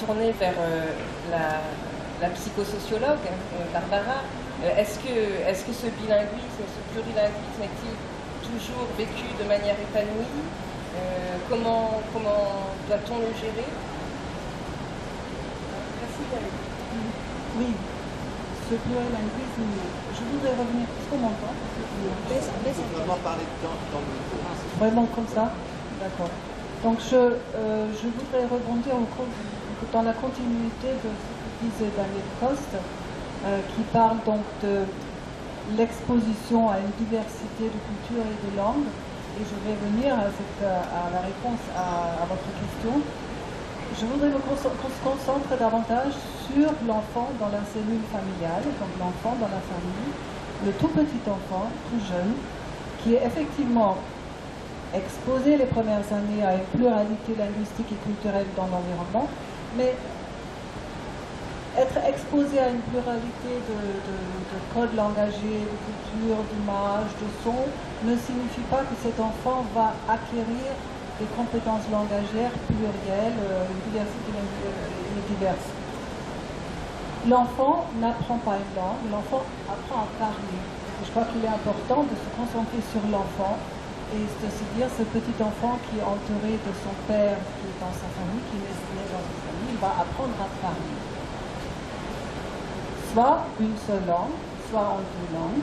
tourner vers la psychosociologue, Barbara. Est-ce que ce bilinguisme, ce plurilinguisme est-il toujours vécu de manière épanouie? Comment doit-on le gérer? Merci David. Oui, ce plurilinguisme, je voudrais revenir. Est-ce qu'on m'entend? On va parler dans le courant. Vraiment comme ça? D'accord. Donc je voudrais rebondir dans la continuité de ce que disait Daniel Coste, qui parle donc de l'exposition à une diversité de cultures et de langues. Et je vais venir à la réponse à votre question. Je voudrais me concentrer davantage sur l'enfant dans la cellule familiale, donc l'enfant dans la famille, le tout petit enfant, tout jeune, qui est effectivement exposé les premières années à une pluralité linguistique et culturelle dans l'environnement, mais être exposé à une pluralité de codes langagés, de cultures, d'images, de sons, ne signifie pas que cet enfant va acquérir des compétences langagères plurielles, une diversité diverse. L'enfant n'apprend pas une langue, l'enfant apprend à parler. Je crois qu'il est important de se concentrer sur l'enfant et de se dire ce petit enfant qui est entouré de son père, qui est dans sa famille, qui est né dans sa famille, il va apprendre à parler. Soit une seule langue, soit en deux langues.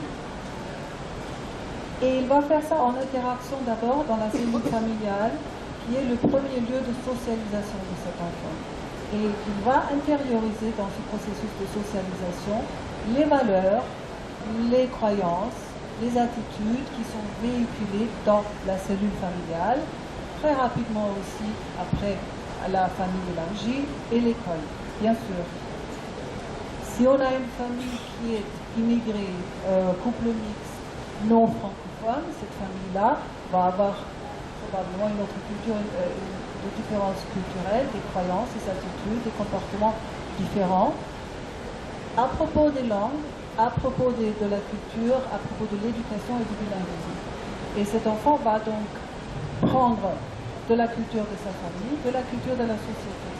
Et il va faire ça en interaction d'abord dans la cellule familiale, qui est le premier lieu de socialisation de cet enfant. Et il va intérioriser dans ce processus de socialisation les valeurs, les croyances, les attitudes qui sont véhiculées dans la cellule familiale, très rapidement aussi après la famille élargie et l'école, bien sûr. Si on a une famille qui est immigrée, couple mixte, non francophone, cette famille-là va avoir probablement une autre culture, des différences culturelles, des croyances, des attitudes, des comportements différents. À propos des langues, à propos de la culture, à propos de l'éducation et du bilinguisme. Et cet enfant va donc prendre de la culture de sa famille, de la culture de la société.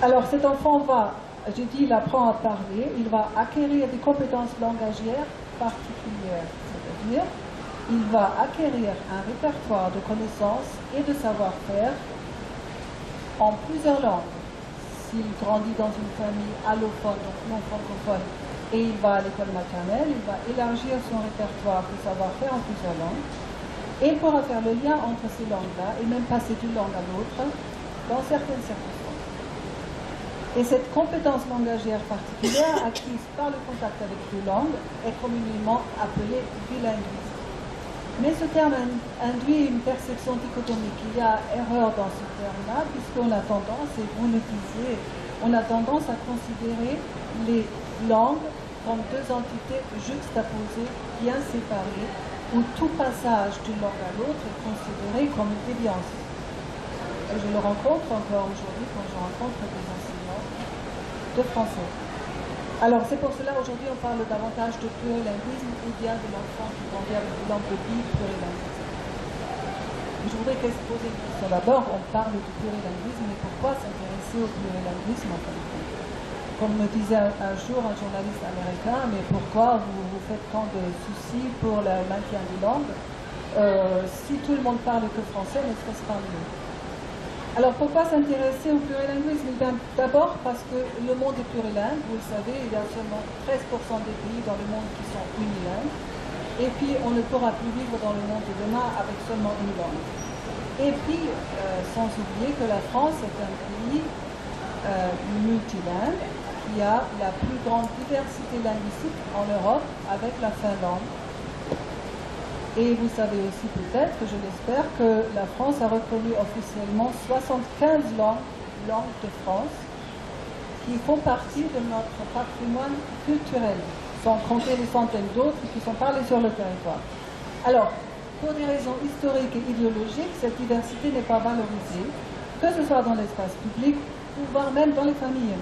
Alors cet enfant va, j'ai dit, il apprend à parler, il va acquérir des compétences langagières particulières, c'est-à-dire il va acquérir un répertoire de connaissances et de savoir-faire en plusieurs langues. S'il grandit dans une famille allophone, donc non francophone, et il va à l'école maternelle, il va élargir son répertoire de savoir-faire en plusieurs langues, et il pourra faire le lien entre ces langues-là, et même passer d'une langue à l'autre, dans certaines circonstances. Et cette compétence langagère particulière, acquise par le contact avec deux langues, est communément appelée bilinguisme. Mais ce terme induit une perception dichotomique. Il y a erreur dans ce terme-là, puisqu'on a tendance, et vous le disiez, on a tendance à considérer les langues comme deux entités juxtaposées, bien séparées, où tout passage d'une langue à l'autre est considéré comme une déviance. Et je le rencontre encore aujourd'hui quand je rencontre des enseignants de français. Alors c'est pour cela aujourd'hui on parle davantage de plurilinguisme ou bien de l'enfant qui grandit avec une langue de vie plurilinguisme. Je voudrais poser une question d'abord. On parle du plurilinguisme, mais pourquoi s'intéresser au plurilinguisme en fait? Comme me disait un jour un journaliste américain, mais pourquoi vous faites tant de soucis pour le maintien des langues? Si tout le monde parle que français, ne serait-ce pas mieux? Alors pourquoi s'intéresser au plurilinguisme? D'abord parce que le monde est plurilingue, vous le savez, il y a seulement 13% des pays dans le monde qui sont unilingues, et puis on ne pourra plus vivre dans le monde de demain avec seulement une langue. Et puis, sans oublier que la France est un pays multilingue, qui a la plus grande diversité linguistique en Europe avec la Finlande. Et vous savez aussi peut-être, je l'espère, que la France a reconnu officiellement 75 langues de France qui font partie de notre patrimoine culturel, sans compter les centaines d'autres qui sont parlées sur le territoire. Alors, pour des raisons historiques et idéologiques, cette diversité n'est pas valorisée, que ce soit dans l'espace public ou voire même dans les familles.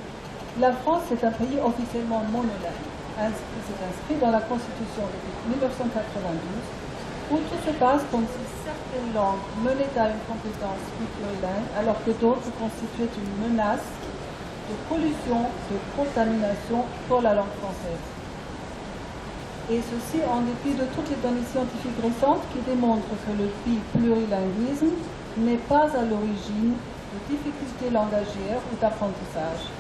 La France est un pays officiellement monolingue. C'est inscrit dans la Constitution depuis 1992. où tout se passe comme si certaines langues menaient à une compétence plurilingue, alors que d'autres constituaient une menace de pollution, de contamination pour la langue française. Et ceci en dépit de toutes les données scientifiques récentes qui démontrent que le plurilinguisme n'est pas à l'origine de difficultés langagières ou d'apprentissage.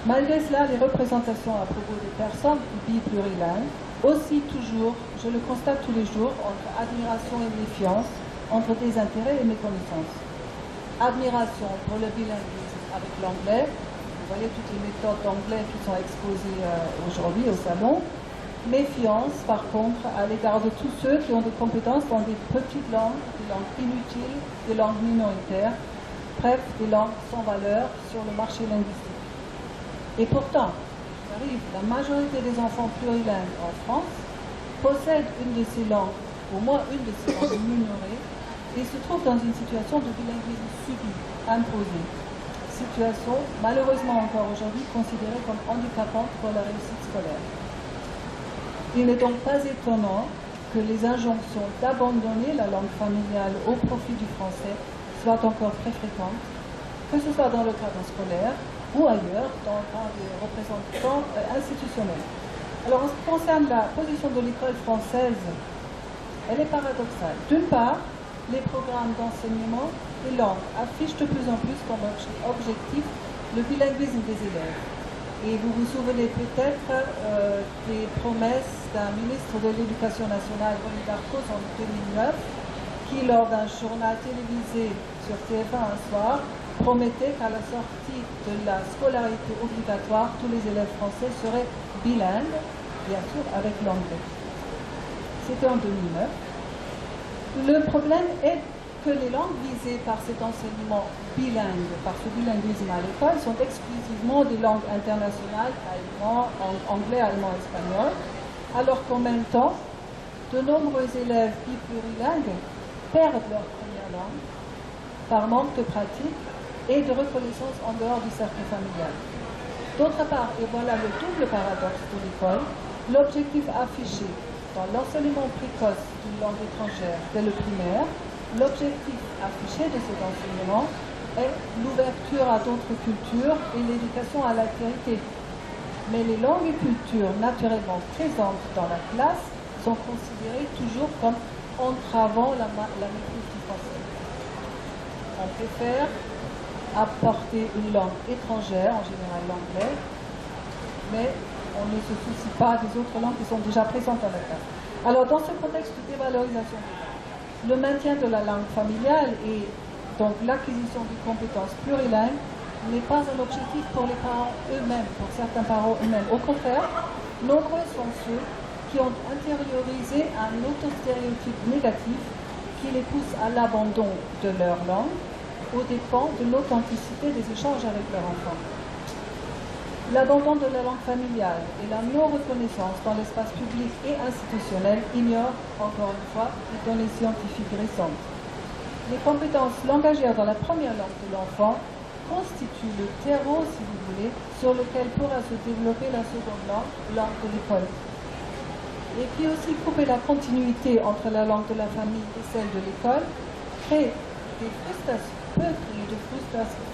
Malgré cela, les représentations à propos des personnes biplurilingues oscillent toujours, je le constate tous les jours, entre admiration et méfiance, entre désintérêt et méconnaissance. Admiration pour le bilinguisme avec l'anglais, vous voyez toutes les méthodes d'anglais qui sont exposées aujourd'hui au salon. Méfiance, par contre, à l'égard de tous ceux qui ont des compétences dans des petites langues, des langues inutiles, des langues minoritaires, bref, des langues sans valeur sur le marché linguistique. Et pourtant, la majorité des enfants plurilingues en France possèdent une de ces langues, au moins une de ces langues minorées, et se trouvent dans une situation de bilinguisme subi, imposé. Situation malheureusement encore aujourd'hui considérée comme handicapante pour la réussite scolaire. Il n'est donc pas étonnant que les injonctions d'abandonner la langue familiale au profit du français soient encore très fréquentes, que ce soit dans le cadre scolaire ou ailleurs, dans le cadre des représentants institutionnels. Alors, en ce qui concerne la position de l'école française, elle est paradoxale. D'une part, les programmes d'enseignement des langues affichent de plus en plus comme objectif le bilinguisme des élèves. Et vous vous souvenez peut-être des promesses d'un ministre de l'Éducation nationale, René Darcos, en 2009, qui, lors d'un journal télévisé sur TF1 un soir, promettait qu'à la sortie de la scolarité obligatoire, tous les élèves français seraient bilingues, bien sûr avec l'anglais. C'était en 2009. Le problème est que les langues visées par cet enseignement bilingue, par ce bilinguisme à l'école, sont exclusivement des langues internationales, allemand, anglais, allemand, espagnol, alors qu'en même temps, de nombreux élèves biplurilingues perdent leur première langue par manque de pratique et de reconnaissance en dehors du cercle familial. D'autre part, et voilà le double paradoxe de l'école, l'objectif affiché dans l'enseignement précoce d'une langue étrangère dès le primaire, l'objectif affiché de cet enseignement est l'ouverture à d'autres cultures et l'éducation à l'altérité. Mais les langues et cultures naturellement présentes dans la classe sont considérées toujours comme entravant la maîtrise du français. On préfère apporter une langue étrangère, en général l'anglais, mais on ne se soucie pas des autres langues qui sont déjà présentes dans la classe. Alors, dans ce contexte de dévalorisation des langues, le maintien de la langue familiale et donc l'acquisition de compétences plurilingues n'est pas un objectif pour les parents eux-mêmes, pour certains parents eux-mêmes. Au contraire, nombreux sont ceux qui ont intériorisé un autostéréotype négatif qui les pousse à l'abandon de leur langue aux dépens de l'authenticité des échanges avec leur enfant. L'abandon de la langue familiale et la non-reconnaissance dans l'espace public et institutionnel ignorent, encore une fois, les données scientifiques récentes. Les compétences langagières dans la première langue de l'enfant constituent le terreau, si vous voulez, sur lequel pourra se développer la seconde langue de l'école. Et puis aussi couper la continuité entre la langue de la famille et celle de l'école crée des frustrations, peut créer de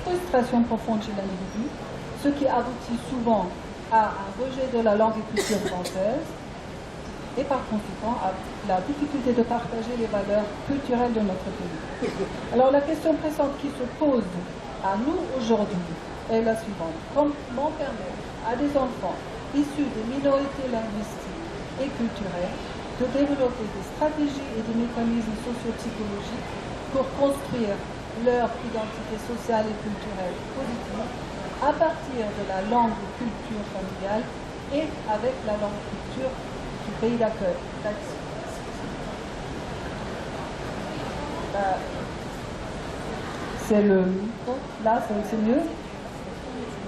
frustration profonde chez l'individu, ce qui aboutit souvent à un rejet de la langue et culture française et par conséquent à la difficulté de partager les valeurs culturelles de notre pays. Alors la question pressante qui se pose à nous aujourd'hui est la suivante. Comment permettre à des enfants issus des minorités linguistiques et culturelles de développer des stratégies et des mécanismes socio-psychologiques pour construire leur identité sociale et culturelle positive à partir de la langue et culture familiale et avec la langue et culture du pays d'accueil. C'est le micro, là c'est mieux.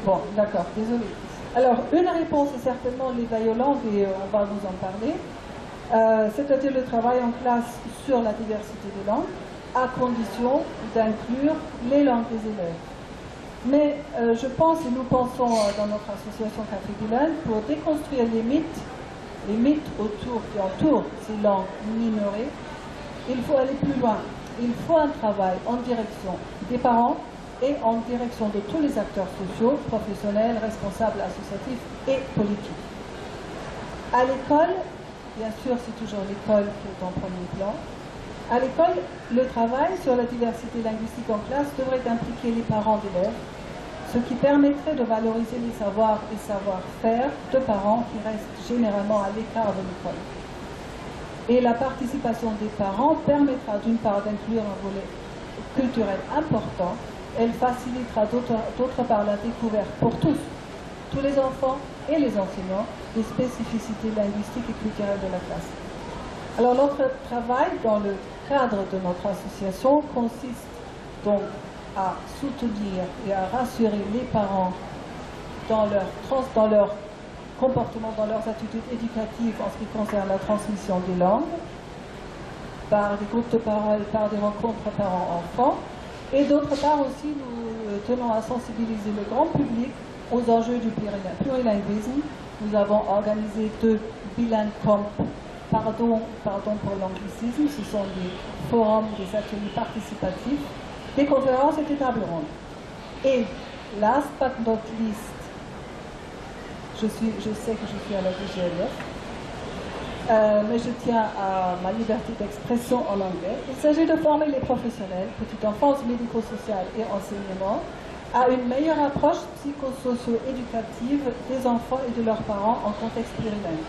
Bon, d'accord, désolé. Alors, une réponse est certainement l'éveil aux langues et on va vous en parler. C'est-à-dire le travail en classe sur la diversité des langues, à condition d'inclure les langues des élèves. Mais je pense, et nous pensons dans notre association Café Bilingue, pour déconstruire les mythes autour, qui entourent ces langues minorées, il faut aller plus loin. Il faut un travail en direction des parents et en direction de tous les acteurs sociaux, professionnels, responsables, associatifs et politiques. À l'école, bien sûr, c'est toujours l'école qui est en premier plan. À l'école, le travail sur la diversité linguistique en classe devrait impliquer les parents d'élèves, ce qui permettrait de valoriser les savoirs et savoir-faire de parents qui restent généralement à l'écart de l'école. Et la participation des parents permettra d'une part d'inclure un volet culturel important. Elle facilitera d'autre part la découverte pour tous les enfants et les enseignants, des spécificités linguistiques et culturelles de la classe. Alors notre travail dans le cadre de notre association consiste donc à soutenir et à rassurer les parents dans leur comportement, dans leurs attitudes éducatives en ce qui concerne la transmission des langues, par des groupes de parole, par des rencontres parents-enfants. Et d'autre part aussi, nous tenons à sensibiliser le grand public aux enjeux du plurilinguisme. Nous avons organisé 2 bilingues camps, pardon pour l'anglicisme, ce sont des forums, des ateliers participatifs, des conférences et des tables rondes. Et last but not least, je sais que je suis à la DGLF, mais je tiens à ma liberté d'expression en anglais. Il s'agit de former les professionnels, petite enfance, médico-sociale et enseignement, à une meilleure approche psychosocio-éducative des enfants et de leurs parents en contexte plurilingue.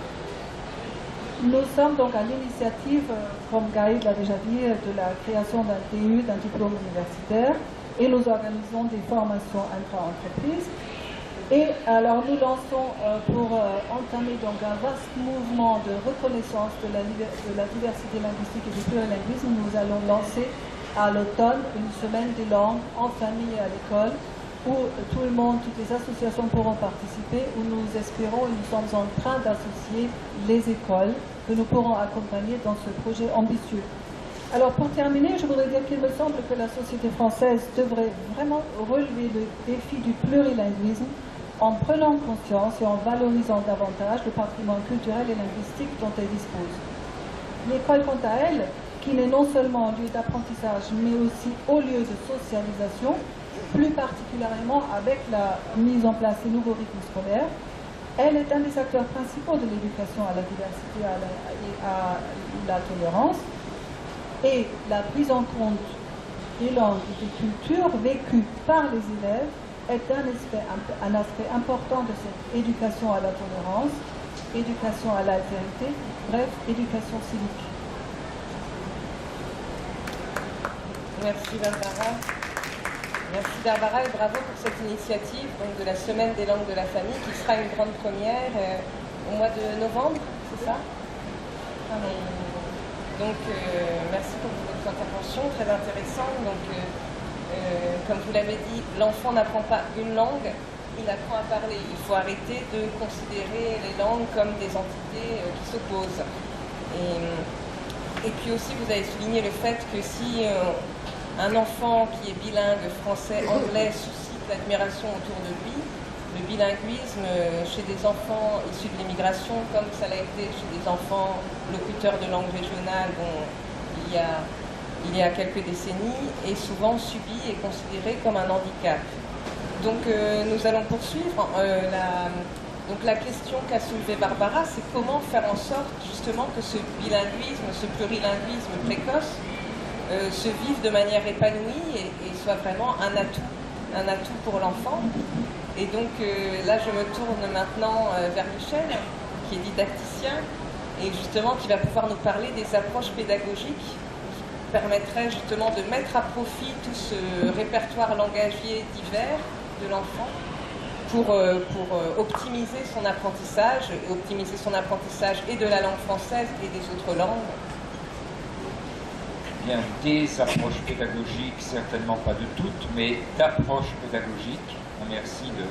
Nous sommes donc à l'initiative, comme Gaïd l'a déjà dit, de la création d'un DU, d'un diplôme universitaire, et nous organisons des formations intra-entreprises. Et alors nous lançons pour entamer donc un vaste mouvement de reconnaissance de la diversité linguistique et du plurilinguisme. Nous allons lancer à l'automne une semaine des langues en famille et à l'école, où tout le monde, toutes les associations pourront participer, où nous espérons et nous sommes en train d'associer les écoles que nous pourrons accompagner dans ce projet ambitieux. Alors pour terminer, je voudrais dire qu'il me semble que la société française devrait vraiment relever le défi du plurilinguisme en prenant conscience et en valorisant davantage le patrimoine culturel et linguistique dont elle dispose. L'école, quant à elle, qui n'est non seulement un lieu d'apprentissage, mais aussi au lieu de socialisation, plus particulièrement avec la mise en place des nouveaux rythmes scolaires, elle est un des acteurs principaux de l'éducation à la diversité et à la tolérance, et la prise en compte des langues et des cultures vécues par les élèves est un aspect important de cette éducation à la tolérance, éducation à l'altérité, bref, éducation civique. Merci Barbara. Merci Barbara et bravo pour cette initiative donc, de la Semaine des langues de la famille qui sera une grande première au mois de novembre, c'est ça? Donc merci pour votre intervention, très intéressante. Donc, comme vous l'avez dit, l'enfant n'apprend pas une langue, il apprend à parler. Il faut arrêter de considérer les langues comme des entités qui s'opposent. Et puis aussi, vous avez souligné le fait que si un enfant qui est bilingue français-anglais suscite l'admiration autour de lui, le bilinguisme chez des enfants issus de l'immigration, comme ça l'a été chez des enfants locuteurs de langue régionale, il y a quelques décennies, est souvent subi et considéré comme un handicap. Donc nous allons poursuivre. Donc la question qu'a soulevée Barbara, c'est comment faire en sorte justement que ce bilinguisme, ce plurilinguisme précoce se vive de manière épanouie et soit vraiment un atout pour l'enfant. Et donc là je me tourne maintenant vers Michel, qui est didacticien, et justement qui va pouvoir nous parler des approches pédagogiques permettrait justement de mettre à profit tout ce répertoire langagier divers de l'enfant pour optimiser son apprentissage et de la langue française et des autres langues. Bien, des approches pédagogiques, certainement pas de toutes, mais d'approches pédagogiques. Merci de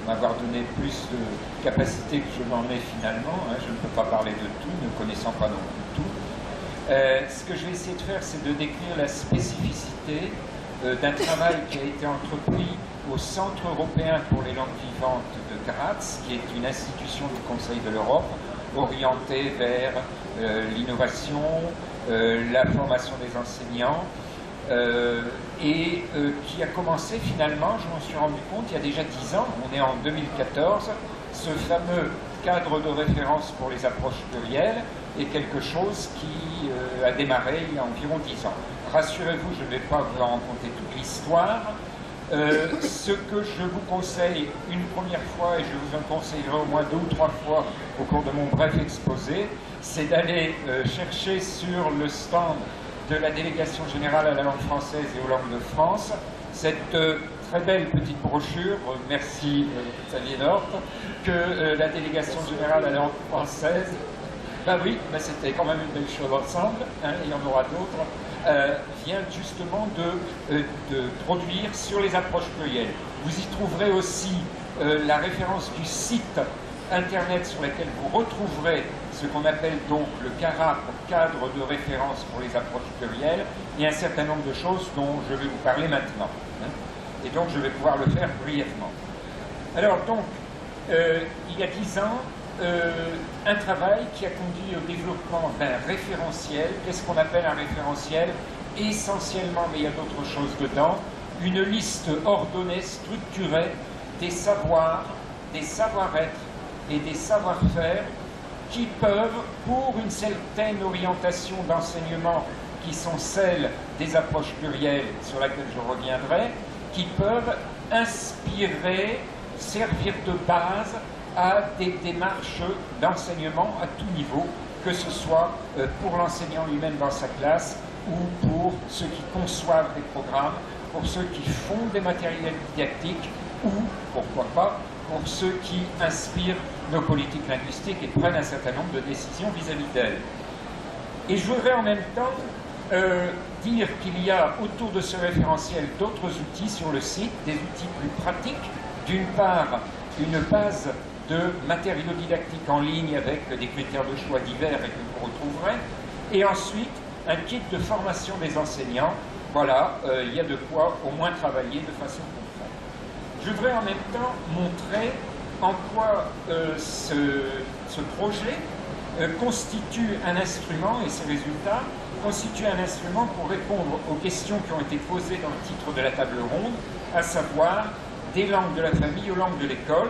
m'avoir donné plus de capacité que je n'en ai finalement. Je ne peux pas parler de tout, ne connaissant pas non plus tout. Ce que je vais essayer de faire, c'est de décrire la spécificité d'un travail qui a été entrepris au Centre européen pour les langues vivantes de Graz, qui est une institution du Conseil de l'Europe, orientée vers l'innovation, la formation des enseignants, et qui a commencé finalement, je m'en suis rendu compte, il y a déjà 10 ans, on est en 2014, ce fameux cadre de référence pour les approches plurielles est quelque chose qui a démarré il y a environ 10 ans. Rassurez-vous, je ne vais pas vous en raconter toute l'histoire. Ce que je vous conseille une première fois, et je vous en conseillerai au moins 2 ou 3 fois au cours de mon bref exposé, c'est d'aller chercher sur le stand de la délégation générale à la langue française et aux langues de France cette très belle petite brochure, merci Xavier Nort, que la délégation générale à la langue française, ben oui, ben c'était quand même une belle chose ensemble, hein, il y en aura d'autres, vient justement de produire sur les approches plurielles. Vous y trouverez aussi la référence du site internet sur lequel vous retrouverez ce qu'on appelle donc le CARAP, cadre de référence pour les approches plurielles, et un certain nombre de choses dont je vais vous parler maintenant. Hein. Et donc je vais pouvoir le faire brièvement. Alors donc, il y a 10 ans, un travail qui a conduit au développement d'un référentiel. Qu'est-ce qu'on appelle un référentiel? Essentiellement, mais il y a d'autres choses dedans, une liste ordonnée, structurée des savoirs, des savoir-être et des savoir-faire qui peuvent, pour une certaine orientation d'enseignement qui sont celles des approches plurielles sur laquelle je reviendrai, qui peuvent inspirer, servir de base à des démarches d'enseignement à tout niveau, que ce soit pour l'enseignant lui-même dans sa classe ou pour ceux qui conçoivent des programmes, pour ceux qui font des matériels didactiques ou, pourquoi pas, pour ceux qui inspirent nos politiques linguistiques et prennent un certain nombre de décisions vis-à-vis d'elles. Et je voudrais en même temps dire qu'il y a autour de ce référentiel d'autres outils sur le site, des outils plus pratiques. D'une part, une base de matériaux didactiques en ligne avec des critères de choix divers et que vous retrouverez. Et ensuite, un kit de formation des enseignants. Voilà, il y a de quoi au moins travailler de façon conforme. Je voudrais en même temps montrer en quoi ce projet constitue un instrument, et ses résultats constituent un instrument pour répondre aux questions qui ont été posées dans le titre de la table ronde, à savoir des langues de la famille aux langues de l'école,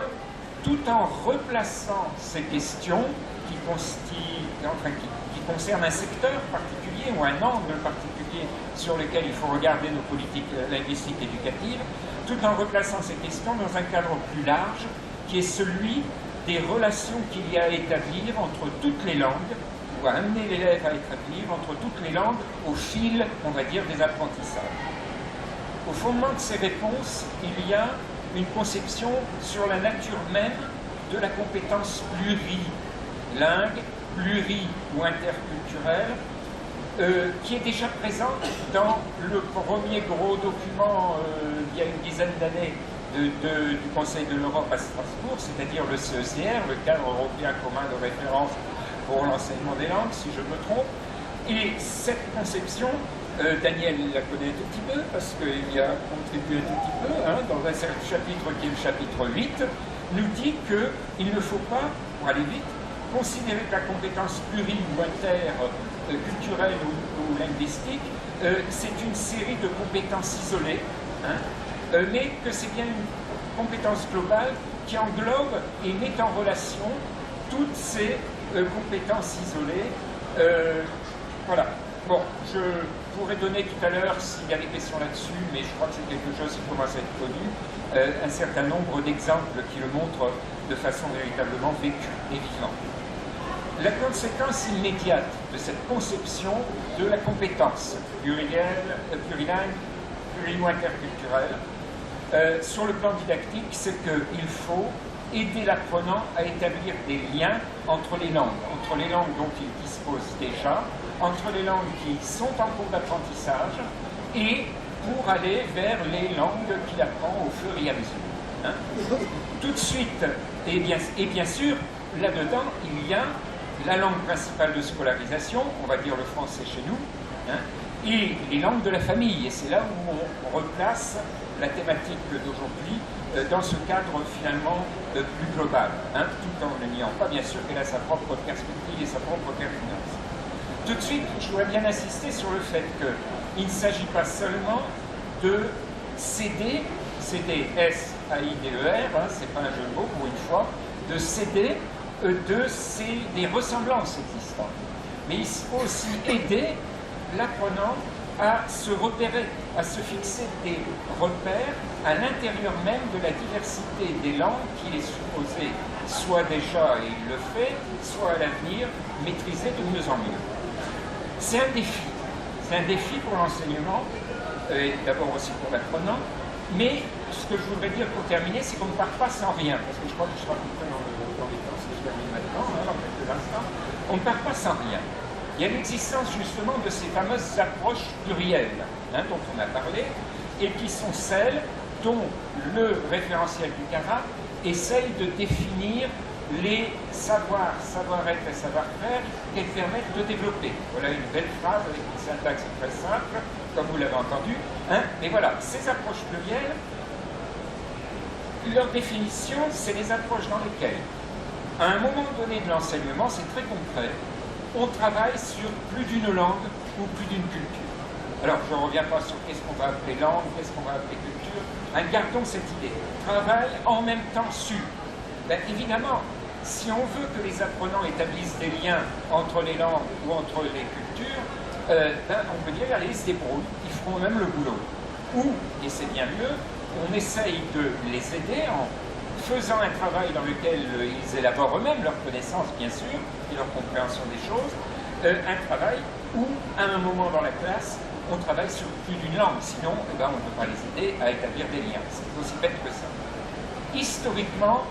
tout en replaçant ces questions qui concernent un secteur particulier ou un angle particulier sur lequel il faut regarder nos politiques linguistiques éducatives, tout en replaçant ces questions dans un cadre plus large qui est celui des relations qu'il y a à établir entre toutes les langues, ou à amener l'élève à établir entre toutes les langues au fil, on va dire, des apprentissages. Au fondement de ces réponses, il y a une conception sur la nature même de la compétence plurilingue, pluri- ou interculturelle, qui est déjà présente dans le premier gros document, il y a une dizaine d'années, du Conseil de l'Europe à Strasbourg, c'est-à-dire le CECR, le cadre européen commun de référence pour l'enseignement des langues, si je me trompe. Et cette conception, Daniel la connaît un tout petit peu, parce qu'il y a contribué un tout petit peu, hein, dans un certain chapitre qui est le chapitre 8, nous dit qu'il ne faut pas, pour aller vite, considérer que la compétence pluri- ou interculturelle ou linguistique, c'est une série de compétences isolées, hein, mais que c'est bien une compétence globale qui englobe et met en relation toutes ces compétences isolées. Voilà. Bon, je pourrais donner tout à l'heure, s'il y a des questions là-dessus, mais je crois que c'est quelque chose qui commence à être connu, un certain nombre d'exemples qui le montrent de façon véritablement vécue et vivante. La conséquence immédiate de cette conception de la compétence plurilingue, pluri- ou interculturelle, sur le plan dictique, c'est qu'il faut aider l'apprenant à établir des liens entre les langues dont il dispose déjà, entre les langues qui sont en cours d'apprentissage et pour aller vers les langues qu'il apprend au fur et à mesure. Hein. Tout de suite, et bien sûr, là-dedans, il y a la langue principale de scolarisation, on va dire le français chez nous, hein, et les langues de la famille. Et c'est là où on replace la thématique d'aujourd'hui dans ce cadre finalement plus global, hein, tout en ne niant pas bien sûr qu'elle a sa propre perspective et sa propre pertinence. Tout de suite, je voudrais bien insister sur le fait qu'il ne s'agit pas seulement de céder, céder S-A-I-D-E-R, hein, c'est pas un jeu de mots pour une fois, de céder des ressemblances existantes. Mais il faut aussi aider l'apprenant à se repérer, à se fixer des repères à l'intérieur même de la diversité des langues qu'il est supposé, soit déjà, et il le fait, soit à l'avenir, maîtriser de mieux en mieux. C'est un défi. C'est un défi pour l'enseignement, et d'abord aussi pour l'apprenant, mais ce que je voudrais dire pour terminer, c'est qu'on ne part pas sans rien, parce que je crois que je serai à peu près dans les temps, si je termine maintenant, hein, dans quelques instants, on ne part pas sans rien. Il y a l'existence justement de ces fameuses approches plurielles, hein, dont on a parlé, et qui sont celles dont le référentiel du CARAP essaye de définir les savoirs, savoir-être et savoir-faire qu'elles permettent de développer. Voilà une belle phrase avec une syntaxe très simple, comme vous l'avez entendu. Hein, mais voilà, ces approches plurielles, leur définition, c'est les approches dans lesquelles, à un moment donné de l'enseignement, c'est très concret, on travaille sur plus d'une langue ou plus d'une culture. Alors, je ne reviens pas sur qu'est-ce qu'on va appeler langue, qu'est-ce qu'on va appeler culture. Hein, gardons cette idée. Travail en même temps sur. Ben, évidemment, si on veut que les apprenants établissent des liens entre les langues ou entre les cultures, on peut dire, allez, ils se débrouillent, ils feront même le boulot. Ou, et c'est bien mieux, on essaye de les aider en faisant un travail dans lequel ils élaborent eux-mêmes leur connaissance, bien sûr, et leur compréhension des choses, un travail où, à un moment dans la classe, on travaille sur plus d'une langue, sinon on ne peut pas les aider à établir des liens. C'est aussi bête que ça. Historiquement,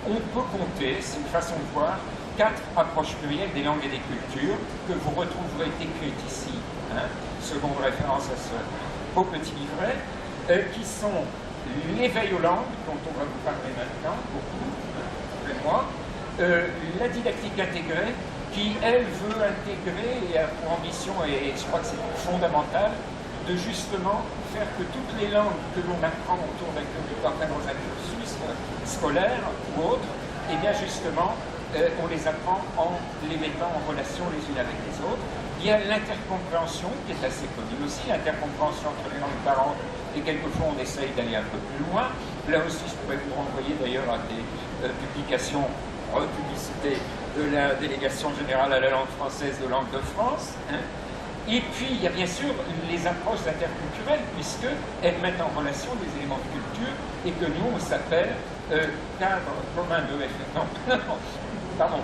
on peut compter, c'est une façon de voir, 4 approches plurielles des langues et des cultures que vous retrouverez décrites ici, hein, seconde référence à ce beau petit livret, qui sont l'éveil aux langues, dont on va vous parler maintenant, beaucoup, après moi, la didactique intégrée, qui, elle, veut intégrer et a pour ambition, et je crois que c'est fondamental, de justement faire que toutes les langues que l'on apprend autour d'un cursus scolaire ou autre, et bien justement, on les apprend en les mettant en relation les unes avec les autres. Il y a l'intercompréhension, qui est assez connue aussi, l'intercompréhension entre les langues parentes, et quelquefois on essaye d'aller un peu plus loin. Là aussi, je pourrais vous renvoyer d'ailleurs à des publications, publicités de la Délégation générale à la langue française de Langue de France. Hein. Et puis, il y a bien sûr les approches interculturelles, puisqu'elles mettent en relation des éléments de culture, et que nous, on s'appelle cadre commun de référence. Non, pardon.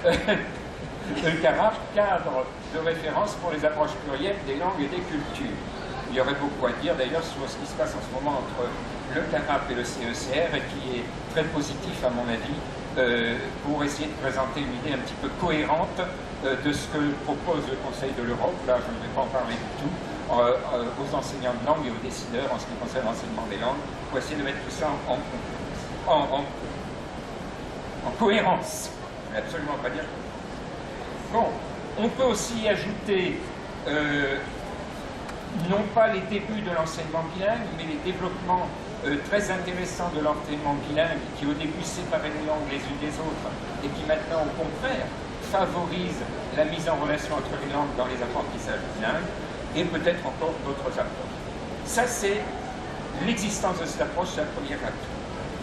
Le CARAP, cadre de référence pour les approches plurielles des langues et des cultures. Il y aurait beaucoup à dire d'ailleurs sur ce qui se passe en ce moment entre le CARAP et le CECR, et qui est très positif à mon avis, pour essayer de présenter une idée un petit peu cohérente de ce que propose le Conseil de l'Europe. Là, je ne vais pas en parler du tout, aux enseignants de langue et aux décideurs en ce qui concerne l'enseignement des langues, pour essayer de mettre tout ça en cohérence. Je ne vais absolument pas dire. Bon, on peut aussi ajouter non pas les débuts de l'enseignement bilingue, mais les développements très intéressants de l'enseignement bilingue, qui au début séparaient les langues les unes des autres, et qui maintenant, au contraire, favorisent la mise en relation entre les langues dans les apprentissages bilingues, et peut-être encore d'autres approches. Ça, c'est l'existence de cette approche, c'est la première atout.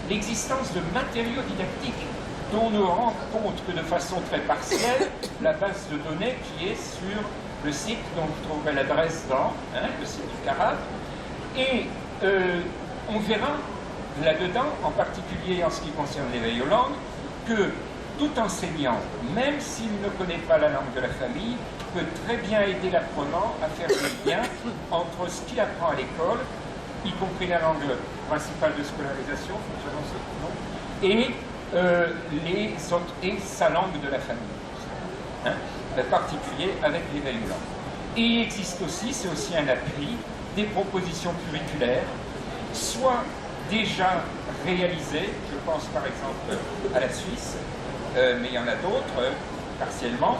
L'existence de matériaux didactiques dont on ne rend compte que de façon très partielle la base de données qui est sur le site dont vous trouverez l'adresse dans, hein, le site du CARAP, et on verra là-dedans, en particulier en ce qui concerne l'éveil aux langues, que tout enseignant, même s'il ne connaît pas la langue de la famille, peut très bien aider l'apprenant à faire des liens entre ce qu'il apprend à l'école, y compris la langue principale de scolarisation, et sa langue de la famille, hein, en particulier avec l'éveil aux langues. Et il existe aussi, c'est aussi un appui, des propositions curriculaires, soit déjà réalisées, je pense par exemple à la Suisse, mais il y en a d'autres, partiellement,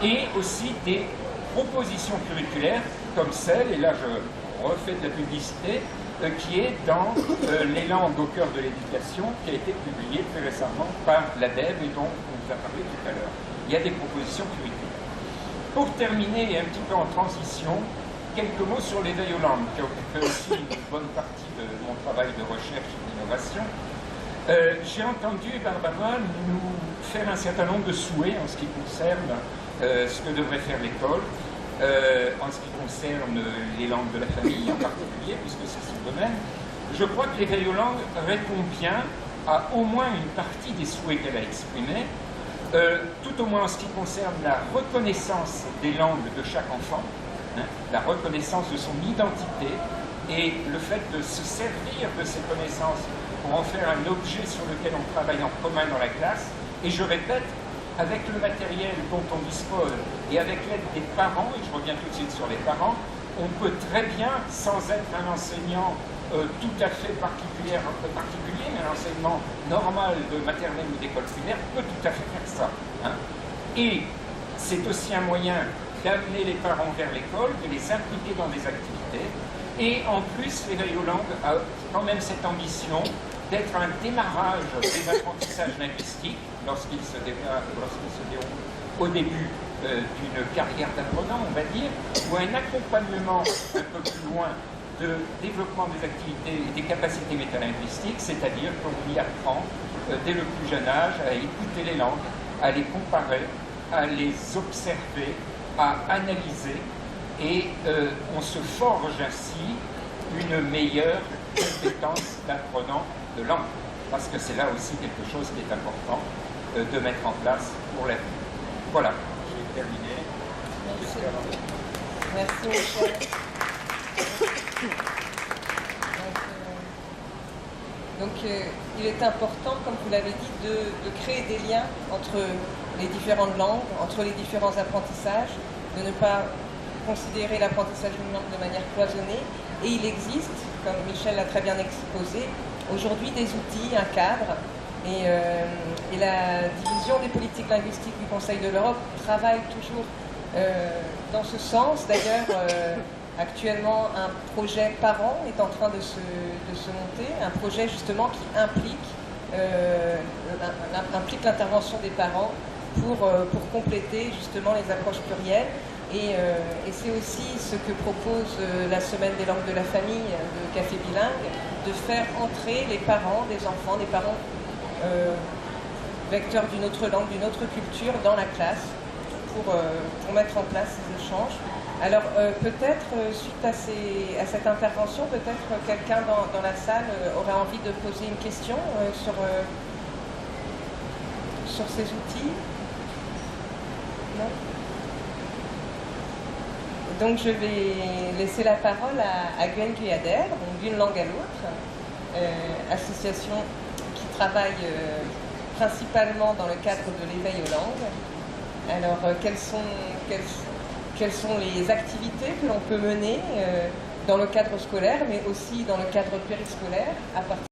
et aussi des propositions curriculaires comme celle, et là je refais de la publicité, qui est dans les langues au cœur de l'éducation, qui a été publiée très récemment par l'ADEB et dont on vous a parlé tout à l'heure. Il y a des propositions curriculaires. Pour terminer, et un petit peu en transition, quelques mots sur l'éveil aux langues, qui occupait aussi une bonne partie de mon travail de recherche et d'innovation. J'ai entendu Barbara nous faire un certain nombre de souhaits en ce qui concerne ce que devrait faire l'école, en ce qui concerne les langues de la famille en particulier, puisque c'est son domaine. Je crois que l'éveil aux langues répond bien à au moins une partie des souhaits qu'elle a exprimés, tout au moins en ce qui concerne la reconnaissance des langues de chaque enfant, hein, la reconnaissance de son identité et le fait de se servir de ces connaissances pour en faire un objet sur lequel on travaille en commun dans la classe. Et je répète, avec le matériel dont on dispose et avec l'aide des parents, et je reviens tout de suite sur les parents, on peut très bien, sans être un enseignant tout à fait particulier, mais un enseignement normal de maternelle ou d'école primaire peut tout à fait faire ça. Hein. Et c'est aussi un moyen d'amener les parents vers l'école, de les impliquer dans des activités. Et en plus, l'éveil aux langues a quand même cette ambition d'être un démarrage des apprentissages linguistiques lorsqu'ils se déroulent au début d'une carrière d'apprenant, on va dire, ou un accompagnement un peu plus loin de développement des activités et des capacités métalinguistiques, c'est-à-dire qu'on y apprend dès le plus jeune âge à écouter les langues, à les comparer, à les observer, à analyser, et on se forge ainsi une meilleure compétence d'apprenant de langue, parce que c'est là aussi quelque chose qui est important de mettre en place pour l'avenir. Voilà, j'ai terminé. Merci Michel. Donc, il est important, comme vous l'avez dit, de créer des liens entre les différentes langues, entre les différents apprentissages, de ne pas considérer l'apprentissage d'une langue de manière cloisonnée. Et il existe, comme Michel l'a très bien exposé, aujourd'hui des outils, un cadre. Et la division des politiques linguistiques du Conseil de l'Europe travaille toujours dans ce sens. D'ailleurs, actuellement, un projet parent est en train de se monter, un projet justement qui implique l'intervention des parents pour compléter justement les approches plurielles. Et c'est aussi ce que propose la Semaine des langues de la famille de Café Bilingue, de faire entrer les parents des enfants, des parents vecteurs d'une autre langue, d'une autre culture dans la classe pour mettre en place ces échanges. Alors peut-être, suite à cette intervention, peut-être quelqu'un dans la salle aurait envie de poser une question sur ces outils. Non ? Donc je vais laisser la parole à Gwen Guyader, donc d'une langue à l'autre, association qui travaille principalement dans le cadre de l'éveil aux langues. Alors quelles sont les activités que l'on peut mener dans le cadre scolaire, mais aussi dans le cadre périscolaire à partir